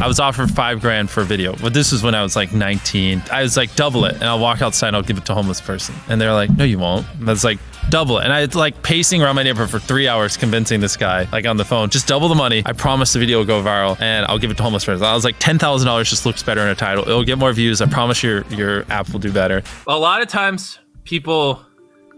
I was offered $5,000 for a video, but this was when I was like 19. I was like, double it, and I'll walk outside and I'll give it to a homeless person. And they're like, no, you won't. And I was like, double it. And I was like pacing around my neighborhood for 3 hours convincing this guy, like on the phone, just double the money. I promise the video will go viral and I'll give it to homeless person. I was like, $10,000 just looks better in a title. It'll get more views. I promise your app will do better. A lot of times people,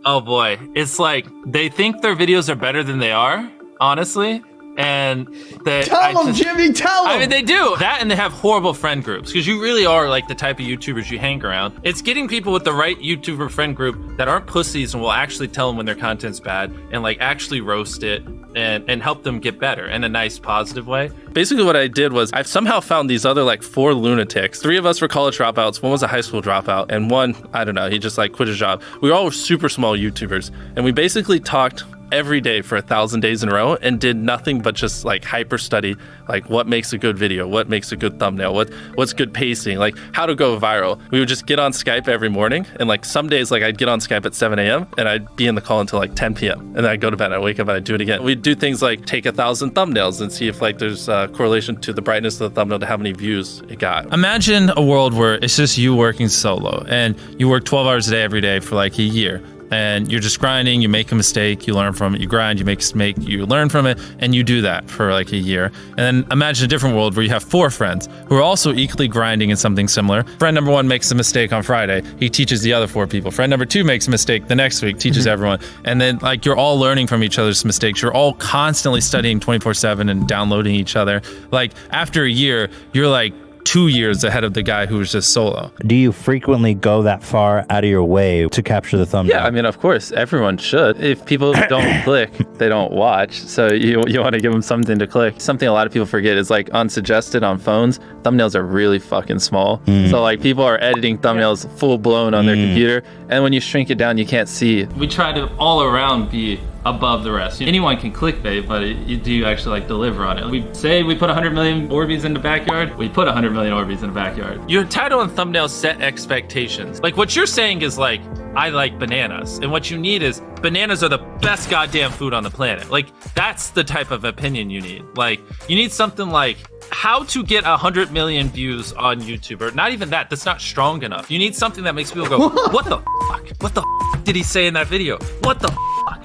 oh boy, it's like they think their videos are better than they are, honestly. And tell them, Jimmy, tell them. I mean, they do that, and they have horrible friend groups because you really are like the type of YouTubers you hang around. It's getting people with the right YouTuber friend group that aren't pussies and will actually tell them when their content's bad and like actually roast it and help them get better in a nice, positive way. Basically what I did was I've somehow found these other like 4 lunatics. 3 of us were college dropouts. One was a high school dropout, and one, I don't know, he just like quit his job. We all were super small YouTubers, and we basically talked every day for 1,000 days in a row and did nothing but just like hyper study, like what makes a good video, what makes a good thumbnail, what's good pacing, like how to go viral. We would just get on Skype every morning, and like some days like I'd get on Skype at 7 a.m. and I'd be in the call until like 10 p.m. and then I'd go to bed, I'd wake up and I'd do it again. We'd do things like take 1,000 thumbnails and see if like there's a correlation to the brightness of the thumbnail to how many views it got. Imagine a world where it's just you working solo and you work 12 hours a day every day for like a year. And you're just grinding, you make a mistake, you learn from it, you grind, you make a mistake, you learn from it, and you do that for like a year. And then imagine a different world where you have 4 friends who are also equally grinding in something similar. Friend number 1 makes a mistake on Friday, he teaches the other 4 people. Friend number 2 makes a mistake the next week, teaches everyone. And then like you're all learning from each other's mistakes. You're all constantly studying 24/7 and downloading each other. Like after a year, you're like 2 years ahead of the guy who was just solo. Do you frequently go that far out of your way to capture the thumbnail? Yeah, I mean, of course, everyone should. If people don't click, they don't watch. So you want to give them something to click. Something a lot of people forget is like unsuggested on phones, thumbnails are really fucking small. So like people are editing thumbnails full blown on their computer. And when you shrink it down, you can't see. We try to all around be above the rest. Anyone can clickbait, but do you actually like deliver on it? We say we put 100 million Orbeez in the backyard, we put 100 million Orbeez in the backyard. Your title and thumbnail set expectations. Like what you're saying is like, I like bananas. And what you need is bananas are the best goddamn food on the planet. Like that's the type of opinion you need. Like you need something like how to get 100 million views on YouTube, or not even that, that's not strong enough. You need something that makes people go, what the fuck? What the fuck did he say in that video? What the fuck?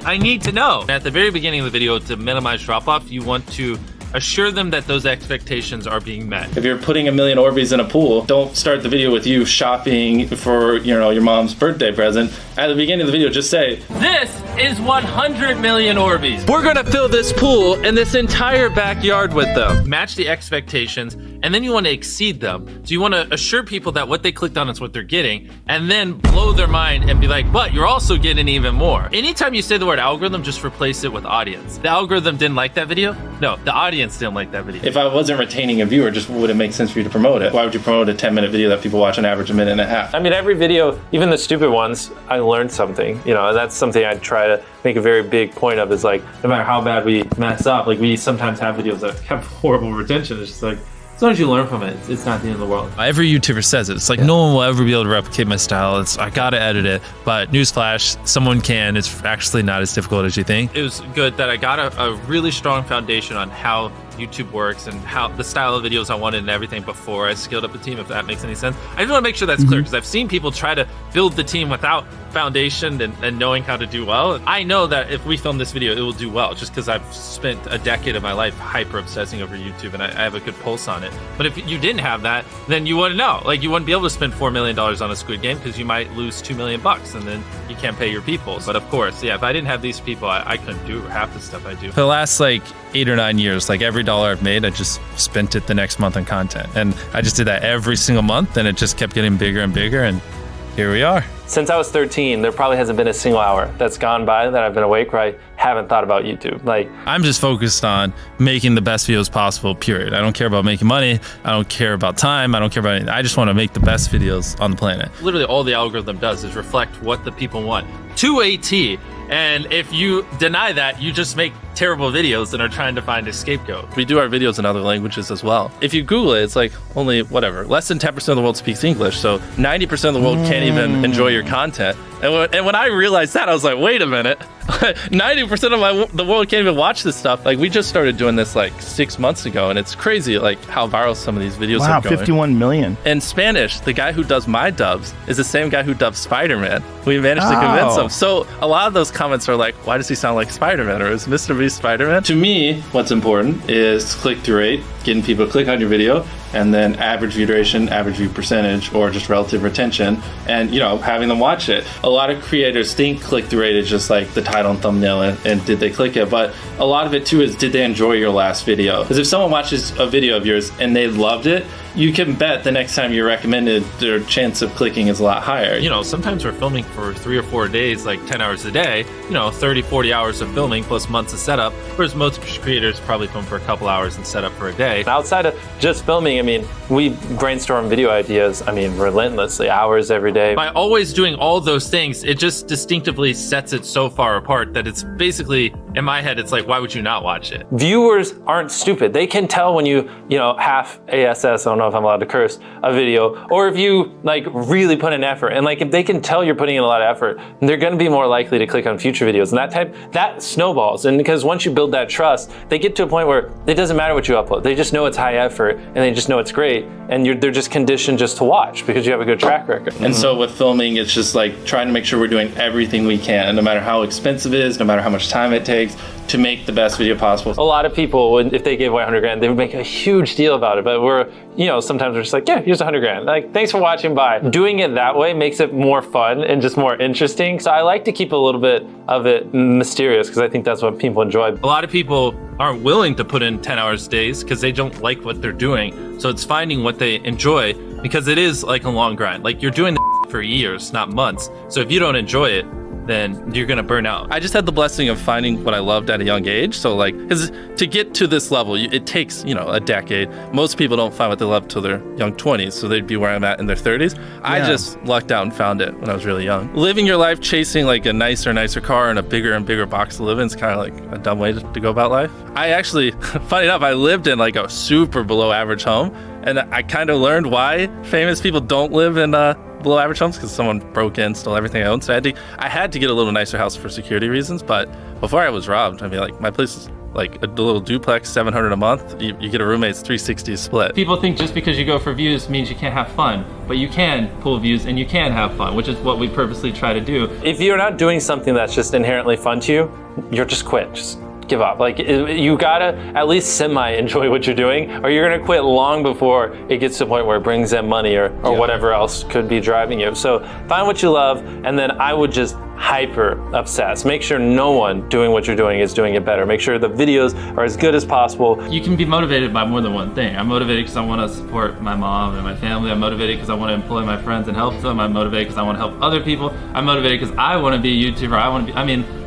I need to know. At the very beginning of the video, to minimize drop-off, you want to assure them that those expectations are being met. If you're putting 1 million Orbeez in a pool, don't start the video with you shopping for, you know, your mom's birthday present. At the beginning of the video, just say, this is 100 million Orbeez. We're gonna fill this pool and this entire backyard with them. Match the expectations, and then you want to exceed them. So you want to assure people that what they clicked on is what they're getting, and then blow their mind and be like, but you're also getting even more. Anytime you say the word algorithm, just replace it with audience. The algorithm didn't like that video? No, the audience didn't like that video. If I wasn't retaining a viewer, just would it make sense for you to promote it? Why would you promote a 10-minute video that people watch on average a minute and a half? I mean, every video, even the stupid ones, I learned something, you know, and that's something I try to make a very big point of, is like, no matter how bad we mess up, like we sometimes have videos that have horrible retention. It's just like, as long as you learn from it, it's not the end of the world. Every YouTuber says it. It's like, no one will ever be able to replicate my style. I gotta edit it. But newsflash, someone can. It's actually not as difficult as you think. It was good that I got a really strong foundation on how YouTube works and how the style of videos I wanted and everything before I scaled up the team, if that makes any sense. I just want to make sure that's clear, because I've seen people try to build the team without foundation and knowing how to do well. I know that if we film this video, it will do well, just because I've spent a decade of my life hyper obsessing over YouTube and I have a good pulse on it. But if you didn't have that, then you wouldn't know. Like you wouldn't be able to spend $4 million on a Squid Game, because you might lose $2 million and then you can't pay your people. But of course, yeah, if I didn't have these people, I couldn't do half the stuff I do. For the last like 8 or 9 years, like every dollar I've made, I just spent it the next month on content. And I just did that every single month, and it just kept getting bigger and bigger, and here we are. Since I was 13, there probably hasn't been a single hour that's gone by that I've been awake where I haven't thought about YouTube. Like, I'm just focused on making the best videos possible, period. I don't care about making money. I don't care about time. I don't care about anything. I just want to make the best videos on the planet. Literally all the algorithm does is reflect what the people want to a T. And if you deny that, you just make terrible videos and are trying to find a scapegoat. We do our videos in other languages as well. If you Google it, it's like only, whatever, less than 10% of the world speaks English. So 90% of the world can't even enjoy your content. And when I realized that, I was like, wait a minute, 90% of the world can't even watch this stuff. Like, we just started doing this like 6 months ago, and it's crazy like how viral some of these videos are going. 51 million. In Spanish, the guy who does my dubs is the same guy who dubbed Spider-Man. We managed to convince him. So a lot of those comments are like, why does he sound like Spider-Man? Or is MrBeast Spider-Man? To me, what's important is click-through rate, getting people to click on your video, and then average view duration, average view percentage, or just relative retention, and having them watch it. A lot of creators think click-through rate is just like the title and thumbnail and did they click it, but a lot of it too is, did they enjoy your last video? Because if someone watches a video of yours and they loved it, you can bet the next time you're recommended, their chance of clicking is a lot higher. Sometimes we're filming for 3 or 4 days, like 10 hours a day, 30, 40 hours of filming plus months of setup, whereas most creators probably film for a couple hours and set up for a day. Outside of just filming, we brainstorm video ideas, relentlessly, hours every day. By always doing all those things, it just distinctively sets it so far apart that it's basically, in my head, it's like, why would you not watch it? Viewers aren't stupid. They can tell when you half ASS, I don't know if I'm allowed to curse, a video, or if you really put in effort. And if they can tell you're putting in a lot of effort, they're gonna be more likely to click on future videos. And that snowballs. And because once you build that trust, they get to a point where it doesn't matter what you upload. They just know it's high effort and they just know it's great. And they're just conditioned just to watch because you have a good track record. And so with filming, it's just trying to make sure we're doing everything we can, no matter how expensive it is, no matter how much time it takes, to make the best video possible. A lot of people, if they gave away 100 grand, they would make a huge deal about it. But sometimes we're just like, yeah, here's 100 grand. Thanks for watching, bye. Doing it that way makes it more fun and just more interesting. So I like to keep a little bit of it mysterious because I think that's what people enjoy. A lot of people aren't willing to put in 10 hours days because they don't like what they're doing. So it's finding what they enjoy, because it is like a long grind. You're doing this for years, not months. So if you don't enjoy it, then you're gonna burn out. I just had the blessing of finding what I loved at a young age. So because to get to this level, it takes, a decade. Most people don't find what they love till their young 20s. So they'd be where I'm at in their 30s. Yeah. I just lucked out and found it when I was really young. Living your life chasing a nicer car and a bigger and bigger box to live in is kind of a dumb way to go about life. I actually, funny enough, I lived in a super below average home. And I kind of learned why famous people don't live in below average homes, because someone broke in, stole everything I owned. So I had to get a little nicer house for security reasons. But before I was robbed, my place is a little duplex, $700 a month. You get a roommate's $360 split. People think just because you go for views means you can't have fun, but you can pull views and you can have fun, which is what we purposely try to do. If you're not doing something that's just inherently fun to you, you're just quit. Just give up. You gotta at least semi-enjoy what you're doing, or you're gonna quit long before it gets to the point where it brings in money or whatever else could be driving you. So find what you love, and then I would just hyper obsess. Make sure no one doing what you're doing is doing it better. Make sure the videos are as good as possible. You can be motivated by more than one thing. I'm motivated because I want to support my mom and my family. I'm motivated because I want to employ my friends and help them. I'm motivated because I want to help other people. I'm motivated because I want to be a YouTuber.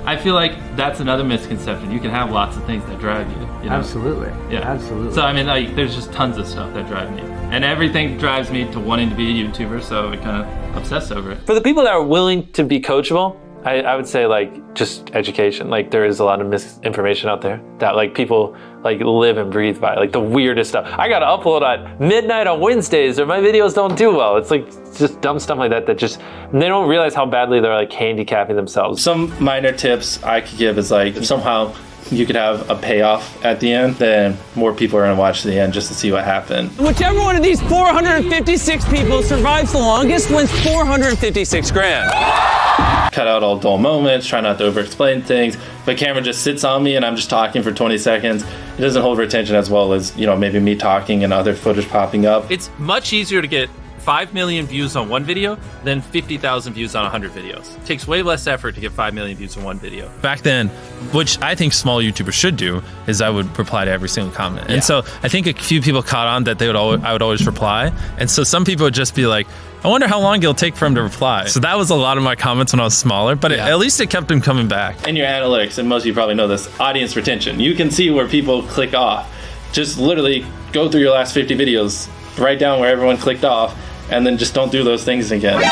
I feel like that's another misconception. You can have lots of things that drive you. Absolutely. Yeah. Absolutely. So there's just tons of stuff that drive me. And everything drives me to wanting to be a YouTuber, so I kind of obsess over it. For the people that are willing to be coachable, I would say just education. There is a lot of misinformation out there that people live and breathe by, the weirdest stuff. I gotta upload at midnight on Wednesdays or my videos don't do well. It's just dumb stuff like that they don't realize how badly they're handicapping themselves. Some minor tips I could give is if somehow you could have a payoff at the end, then more people are gonna watch the end just to see what happened. Whichever one of these 456 people survives the longest wins 456 grand. Cut out all dull moments, try not to over-explain things. If a camera just sits on me and I'm just talking for 20 seconds, it doesn't hold retention as well as, maybe me talking and other footage popping up. It's much easier to get 5 million views on one video than 50,000 views on 100 videos. It takes way less effort to get 5 million views on one video. Back then, which I think small YouTubers should do, is I would reply to every single comment. And so I think a few people caught on that I would always reply. And so some people would just be like, I wonder how long it'll take for him to reply. So that was a lot of my comments when I was smaller, but at least it kept him coming back. In your analytics, and most of you probably know this, audience retention. You can see where people click off. Just literally go through your last 50 videos, write down where everyone clicked off, and then just don't do those things again.